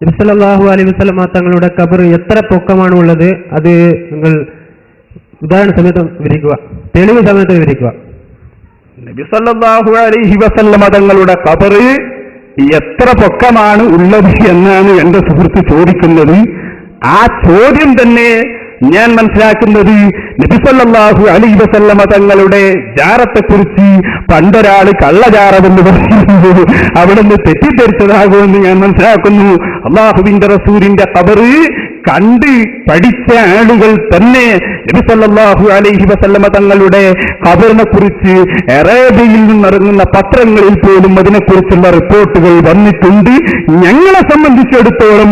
നബി സല്ലല്ലാഹു അലൈഹി വസല്ലമ തങ്ങളുടെ ഖബർ എത്ര പൊക്കമാണ് ഉള്ളത്? അത് നിങ്ങൾ ഉദാഹരണ സമയത്ത് വിവരിക്കുക, തെളിവ് സമയത്ത് വിവരിക്കുക. നബി സല്ലല്ലാഹു അലൈഹി വസല്ലമ തങ്ങളുടെ ഖബർ എത്ര പൊക്കമാണ് ഉള്ളത് എന്നാണ് എന്റെ സുഹൃത്ത് ചോദിക്കുന്നത്. ആ ചോദ്യം തന്നെ ഞാൻ മനസ്സിലാക്കുന്നത് നബി സല്ലല്ലാഹു അലൈഹി വസല്ലമ തങ്ങളുടെ ജാറത്തെക്കുറിച്ച് പണ്ടൊരാൾ കള്ളജാറമെന്ന് പറയുന്നത് അവിടുന്ന് തെറ്റിദ്ധരിച്ചതാകുമെന്ന് ഞാൻ മനസ്സിലാക്കുന്നു. അല്ലാഹുവിന്റെ റസൂലിന്റെ ഖബർ കണ്ട് പഠിച്ച ആളുകൾ തന്നെ നബി സല്ലല്ലാഹു അലൈഹി വസല്ലമ തങ്ങളുടെ ഖബറിനെ കുറിച്ച് അറേബ്യയിൽ നിന്നിറങ്ങുന്ന പത്രങ്ങളിൽ പോലും അതിനെക്കുറിച്ചുള്ള റിപ്പോർട്ടുകൾ വന്നിട്ടുണ്ട്. ഞങ്ങളെ സംബന്ധിച്ചിടത്തോളം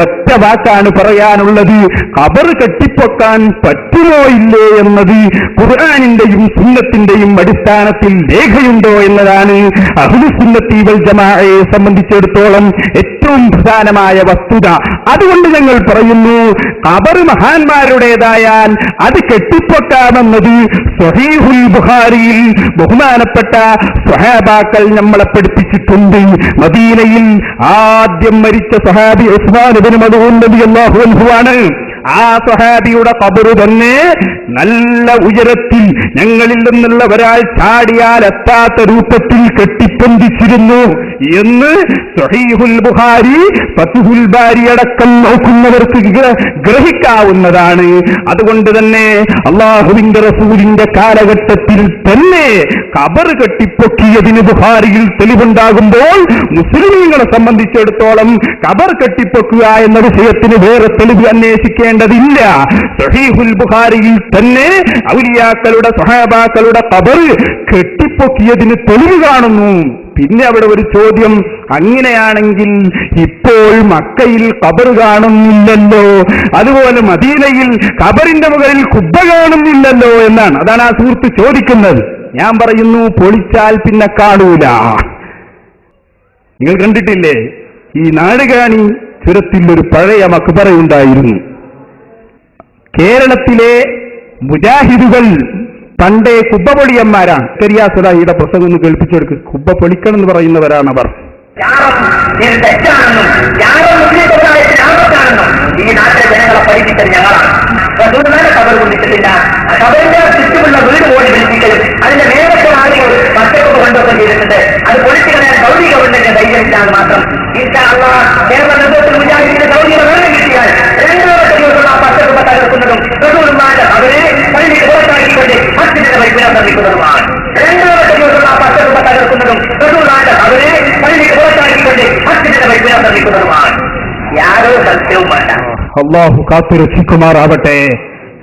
ഒറ്റ വാക്കാണ് പറയാനുള്ളത്, ഖബർ കെട്ടിപ്പൊക്കാൻ പറ്റുമോ ഇല്ലേ എന്നത് ഖുർആനിന്റെയും സുന്നത്തിന്റെയും അടിസ്ഥാനത്തിൽ രേഖയുണ്ടോ എന്നതാണ് അഹ്ലുസുന്നത്തി വൽ ജമാഅയെ സംബന്ധിച്ചിടത്തോളം ഏറ്റവും പ്രധാനമായ വസ്തുത. അതുകൊണ്ട് ഞങ്ങൾ പറയുന്നു, ഖബർ മഹാന്മാരുടേതായാൽ അത് കെട്ടിപ്പൊക്കാമെന്നത് സ്വഹീഹുൽ ബുഖാരിയിൽ ബഹുമാനപ്പെട്ട സ്വഹാബാക്കൾ നമ്മളെ പഠിപ്പിച്ചിട്ടുണ്ട്. മദീനയിൽ ആദ്യം മരിച്ച സ്വഹാബി ഉസ്മാൻ ഇബ്നു മദ്ഊൻ റളിയല്ലാഹു അൻഹു ആണ്. ആ സ്വഹാബിയുടെ ഖബർ തന്നെ നല്ല ഉയരത്തിൽ ഞങ്ങളിൽ നിന്നുള്ള ഒരാൾ ചാടിയാൽ എത്താത്ത രൂപത്തിൽ കെട്ടിപ്പൊന്തിച്ചിരുന്നു എന്ന് സ്വഹീഹുൽ ബുഖാരി, ഫത്ഹുൽ ബാരി അടക്കം നോക്കുന്നവർക്ക് ഗ്രഹിക്കാവുന്നതാണ്. അതുകൊണ്ട് തന്നെ അല്ലാഹുവിന്റെ റസൂലിന്റെ കാലഘട്ടത്തിൽ തന്നെ ഖബർ കെട്ടിപ്പൊക്കിയതിന് ബുഖാരിയിൽ തെളിവുണ്ടാകുമ്പോൾ മുസ്ലിമീങ്ങളെ സംബന്ധിച്ചിടത്തോളം ഖബർ കെട്ടിപ്പൊക്കുക എന്ന വിഷയത്തിന് വേറെ തെളിവ് അന്വേഷിക്കേണ്ടതില്ല. സ്വഹീഹുൽ ബുഖാരിയിൽ തന്നെ ഔലിയാക്കളുടെ സ്വഹാബാക്കളുടെ ഖബർ കെട്ടിപ്പൊക്കിയതിന് തെളിവ് കാണുന്നു. പിന്നെ അവിടെ ഒരു ചോദ്യം, അങ്ങനെയാണെങ്കിൽ ഇപ്പോൾ മക്കയിൽ ഖബർ കാണുന്നില്ലല്ലോ, അതുപോലെ മദീനയിൽ ഖബറിന്റെ മുകളിൽ കുബ്ബ കാണുന്നില്ലല്ലോ എന്നാണ്. അതാണ് ആ സുഹൃത്ത് ചോദിക്കുന്നത്. ഞാൻ പറയുന്നു, പൊളിച്ചാൽ പിന്നെ കാണൂല. നിങ്ങൾ കണ്ടിട്ടില്ലേ, ഈ നാടുകാണി ചുരത്തിൽ ഒരു പഴയ മക്ബറയുണ്ടായിരുന്നു. കേരളത്തിലെ മുജാഹിദുകൾ പണ്ടേ കുബ്ബ പൊളിയന്മാരാണ്. കരിയാസുലാഹിയുടെ പ്രസംഗം ഒന്ന് കേൾപ്പിച്ചെടുക്ക്. കുബ്ബ പൊളിക്കണം എന്ന് പറയുന്നവരാണ് അവർ. ഈ നാട്ടിലെ ജനങ്ങളെ പഠിപ്പിച്ചത് ഞങ്ങളാണ്. ഖബർ കൊണ്ടിട്ടില്ല. ഖബറിന്റെ ചുറ്റുമുള്ള വീട് പോലും വിളിപ്പിക്കലും അതിന്റെ മേലത്തെ ആളുകൾ പച്ചപ്പ് കൊണ്ടൊക്കെ ചെയ്തിട്ടുണ്ട്. അത് പൊളിച്ചു കളയാൻ സൗദി ഗവൺമെന്റിന്റെ ധൈര്യമില്ലാതെ മാത്രം ഇൻഷാ അല്ലാഹ് കേരള നേതൃത്വത്തിൽ മുജാഹിദിന്റെ സൗദിയുടെ വെള്ളം കിട്ടിയാൽ രണ്ടാമത്തെ ദിവസം ആ പച്ചപ്പ് തകർക്കുന്നതും റസൂലുള്ളാഹിന്റെ ഖബറിനെ പള്ളിക്ക് പുറത്താക്കിക്കൊണ്ട് മസ്ജിദിന്റെ വൈപ്പിനെ നിർമ്മിക്കുന്നതുമാണ്. രണ്ടാമത്തെ ദിവസം ആ പച്ചപ്പ് തകർക്കുന്നതും റസൂലുള്ളാഹിന്റെ ഖബറിനെ പള്ളിക്ക് പുറത്താക്കിക്കൊണ്ട് മസ്ജിദിന്റെ വൈപ്പിനെ നിർമ്മിക്കുന്നതുമാണ്. യാതൊരു സത്യവും വേണ്ട. അല്ലാഹു കാത്തുരക്ഷിക്കുമാറാവട്ടെ.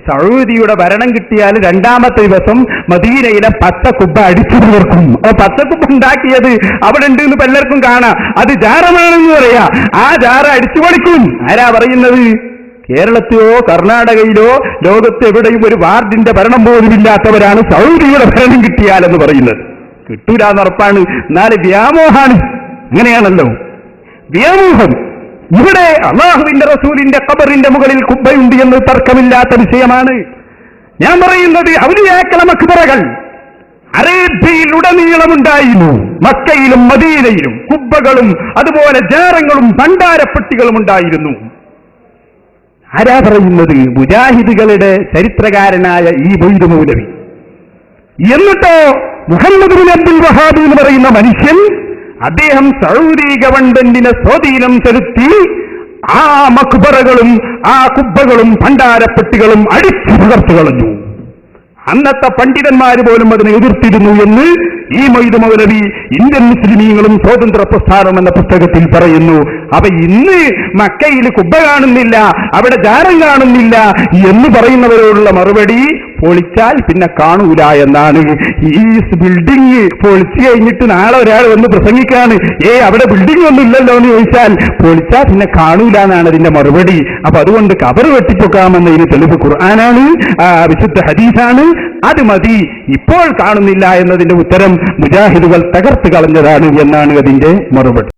സൗദിയുടെ ഭരണം കിട്ടിയാൽ രണ്ടാമത്തെ ദിവസം മദീനയിലെ പച്ചക്കുബ്ബ അടിച്ചു തീർക്കും. അപ്പൊ പച്ചക്കുബ്ബ ഉണ്ടാക്കിയത് അവിടെ ഉണ്ട് എന്ന് പലർക്കും കാണാം. അത് ജാറമാണെന്ന് പറയാ. ആ ജാറ അടിച്ചു പൊളിക്കും. ആരാ പറയുന്നത്? കേരളത്തിലോ കർണാടകയിലോ ലോകത്ത് എവിടെയും ഒരു വാർഡിന്റെ ഭരണം പോലും ഇല്ലാത്തവരാണ് സൗദിയുടെ ഭരണം കിട്ടിയാലെന്ന് പറയുന്നത്. കിട്ടൂലെന്ന് ഉറപ്പാണ്. എന്നാലും വ്യാമോഹാണ്. അങ്ങനെയാണല്ലോ വ്യാമോഹം. ഇവിടെ അല്ലാഹുവിന്റെ റസൂലിന്റെ ഖബറിന്റെ മുകളിൽ കുബ്ബയുണ്ട് എന്ന് തർക്കമില്ലാത്ത വിഷയമാണ്. ഞാൻ പറയുന്നത്, ഔലിയാക്കളെ മക്ബറകൾ അറേബ്യയിൽ ഉടനീളമുണ്ടായിരുന്നു. മക്കയിലും മദീനയിലും കുബ്ബകളും അതുപോലെ ജാറങ്ങളും ഭണ്ഡാരപ്പെട്ടികളും ഉണ്ടായിരുന്നു. ആരാ പറയുന്നത്? മുജാഹിദുകളുടെ ചരിത്രകാരനായ ഈ മൊയ്ദ് മൗലവി. എന്നിട്ടോ മുഹമ്മദ് ബിൻ അബ്ദുൽ വഹാബ് എന്ന് പറയുന്ന മനുഷ്യൻ, അദ്ദേഹം സൗദി ഗവൺമെന്റിനെ സ്വാധീനം ചെലുത്തി ആ മക്ബറകളും ആ കുബ്ബകളും ഭണ്ഡാരപ്പെട്ടികളും അടിച്ചു തകർത്തു കളഞ്ഞു. അന്നത്തെ പണ്ഡിതന്മാര് പോലും അതിനെ എതിർത്തിരുന്നു എന്ന് ഈ മൊയ്ദ് മൗലവി ഇന്ത്യൻ മുസ്ലിമീങ്ങളും സ്വാതന്ത്ര്യ പ്രസ്ഥാനം എന്ന പുസ്തകത്തിൽ പറയുന്നു. അപ്പൊ ഇന്ന് മക്കയിൽ കുബ്ബ കാണുന്നില്ല, അവിടെ ജാരം കാണുന്നില്ല എന്ന് പറയുന്നവരോടുള്ള മറുപടി, പൊളിച്ചാൽ പിന്നെ കാണൂല എന്നാണ്. ഈ ബിൽഡിംഗ് പൊളിച്ചു കഴിഞ്ഞിട്ട് നാളെ ഒരാൾ വന്ന് പ്രസംഗിക്കാണ്, അവിടെ ബിൽഡിംഗ് ഒന്നും ഇല്ലല്ലോ എന്ന് ചോദിച്ചാൽ പൊളിച്ചാൽ പിന്നെ കാണൂല എന്നാണ് അതിന്റെ മറുപടി. അപ്പൊ അതുകൊണ്ട് ഖബർ വെട്ടിപ്പൊക്കാമെന്നതിന് തെളിവ് ഖുർആനാണ്, വിശുദ്ധ ഹദീസാണ്. അത് മതി. ഇപ്പോൾ കാണുന്നില്ല എന്നതിന്റെ ഉത്തരം മുജാഹിദുകൾ തകർത്ത് കളഞ്ഞതാണ് എന്നാണ് അതിന്റെ മറുപടി.